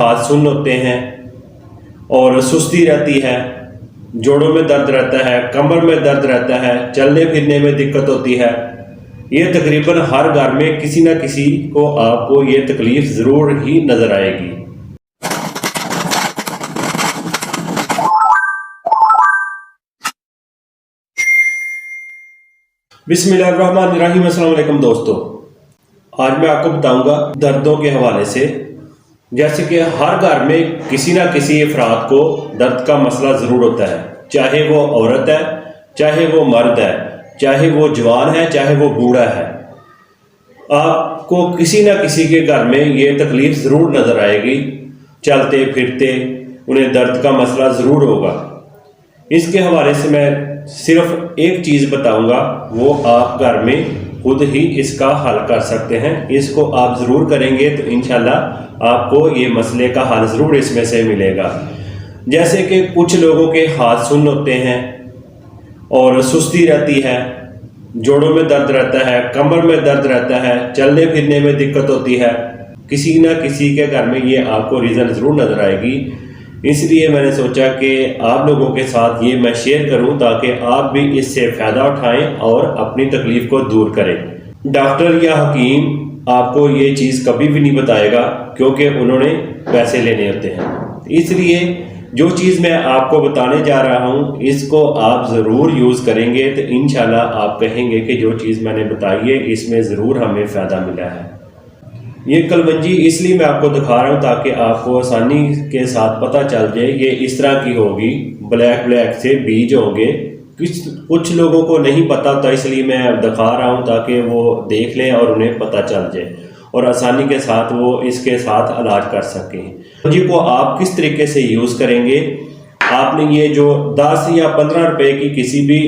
हाथ सुन्न होते हैं और सुस्ती रहती है, जोड़ों में दर्द रहता है, कमर में दर्द रहता है, चलने फिरने में दिक्कत होती है, ये तकरीबन हर घर में किसी ना किसी को आपको ये तकलीफ ज़रूर ही नज़र आएगी। बिस्मिल्लाहिर्रहमानिर्रहीम। अस्सलाम वालेकुम दोस्तों, आज मैं आपको बताऊंगा दर्दों के हवाले से। जैसे कि हर घर में किसी ना किसी अफराद को दर्द का मसला ज़रूर होता है, चाहे वो औरत है, चाहे वो मर्द है, चाहे वो जवान है, चाहे वो बूढ़ा है। आपको किसी ना किसी के घर में ये तकलीफ ज़रूर नज़र आएगी, चलते फिरते उन्हें दर्द का मसला ज़रूर होगा। इसके हवाले से मैं सिर्फ एक चीज़ बताऊंगा, वो आप घर में खुद ही इसका हल कर सकते हैं। इसको आप ज़रूर करेंगे तो इंशाल्लाह आपको ये मसले का हल ज़रूर इसमें से मिलेगा। जैसे कि कुछ लोगों के हाथ सुन्न होते हैं और सुस्ती रहती है, जोड़ों में दर्द रहता है, कमर में दर्द रहता है, चलने फिरने में दिक्कत होती है। किसी ना किसी के घर में ये आपको रीज़न ज़रूर नज़र आएगी। इसलिए मैंने सोचा कि आप लोगों के साथ ये मैं शेयर करूं ताकि आप भी इससे फ़ायदा उठाएं और अपनी तकलीफ़ को दूर करें। डॉक्टर या हकीम आपको ये चीज़ कभी भी नहीं बताएगा, क्योंकि उन्होंने पैसे लेने होते हैं। इसलिए जो चीज़ मैं आपको बताने जा रहा हूं, इसको आप ज़रूर यूज़ करेंगे तो इंशाल्लाह आप कहेंगे कि जो चीज़ मैंने बताई है इसमें ज़रूर हमें फ़ायदा मिला है। ये कलवंजी इसलिए मैं आपको दिखा रहा हूँ ताकि आपको आसानी के साथ पता चल जाए। ये इस तरह की होगी, ब्लैक से बीज होंगे। कुछ लोगों को नहीं पता होता, इसलिए मैं दिखा रहा हूँ ताकि वो देख लें और उन्हें पता चल जाए और आसानी के साथ वो इसके साथ इलाज कर सकें। कलवंजी को आप किस तरीके से यूज़ करेंगे, आपने ये जो 10 या 15 रुपए की किसी भी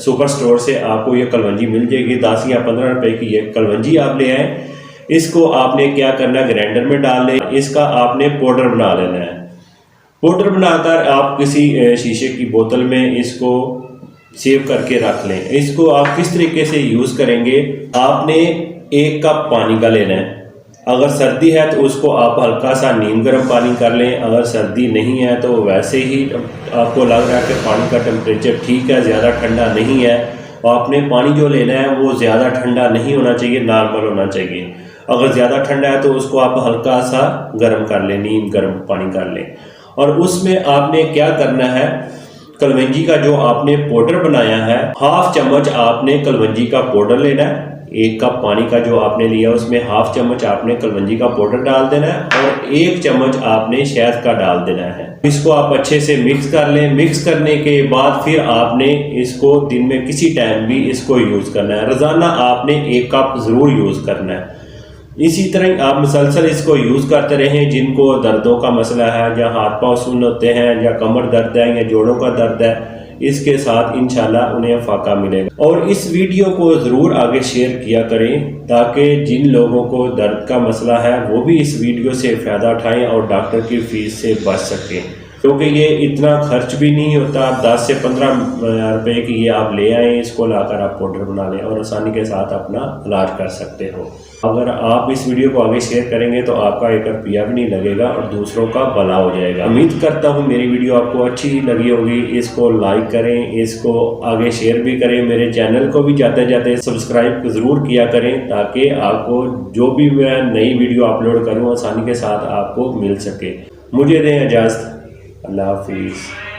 सुपर स्टोर से आपको ये कलवंजी मिल जाएगी। 10 या 15 रुपए की ये कलवंजी आप ले आए। इसको आपने क्या करना है, ग्राइंडर में डाल लें। इसका आपने पाउडर बना लेना है। पाउडर बनाकर आप किसी शीशे की बोतल में इसको सेव करके रख लें। इसको आप किस तरीके से यूज़ करेंगे, आपने 1 कप पानी का लेना है। अगर सर्दी है तो उसको आप हल्का सा नीम गर्म पानी कर लें। अगर सर्दी नहीं है तो वैसे ही आपको लग रहा है कि पानी का टेम्परेचर ठीक है, ज़्यादा ठंडा नहीं है, और आपने पानी जो लेना है वो ज़्यादा ठंडा नहीं होना चाहिए, नॉर्मल होना चाहिए। अगर ज़्यादा ठंडा है तो उसको आप हल्का सा गर्म कर लें, नीम गर्म पानी कर लें। और उसमें आपने क्या करना है, कलवंजी का जो आपने पाउडर बनाया है, 1/2 चम्मच आपने कलवंजी का पाउडर लेना है। 1 कप पानी का जो आपने लिया उसमें 1/2 चम्मच आपने कलवंजी का पाउडर डाल देना है और 1 चम्मच आपने शहद का डाल देना है। इसको आप अच्छे से मिक्स कर लें। मिक्स करने के बाद फिर आपने इसको दिन में किसी टाइम भी इसको यूज़ करना है। रोज़ाना आपने 1 कप ज़रूर यूज़ करना है। इसी तरह आप मुसलसल इसको यूज़ करते रहें। जिनको दर्दों का मसला है, या हाथ पांव सुन्न होते हैं, या कमर दर्द है, या जोड़ों का दर्द है, इसके साथ इंशाल्लाह उन्हें फ़ाका मिलेगा। और इस वीडियो को ज़रूर आगे शेयर किया करें ताकि जिन लोगों को दर्द का मसला है वो भी इस वीडियो से फ़ायदा उठाएँ और डॉक्टर की फ़ीस से बच सकें, क्योंकि ये इतना खर्च भी नहीं होता। आप 10 से 15 रुपए की ये आप ले आएँ, इसको लाकर आप पाउडर बना लें और आसानी के साथ अपना इलाज कर सकते हो। अगर आप इस वीडियो को आगे शेयर करेंगे तो आपका 1 रुपया भी नहीं लगेगा और दूसरों का भला हो जाएगा। उम्मीद करता हूँ मेरी वीडियो आपको अच्छी लगी होगी। इसको लाइक करें, इसको आगे शेयर भी करें। मेरे चैनल को भी जाते जाते सब्सक्राइब ज़रूर किया करें ताकि आपको जो भी मैं नई वीडियो अपलोड करूँ आसानी के साथ आपको मिल सके। मुझे दें इजाज़त। अल्लाह हाफिज़।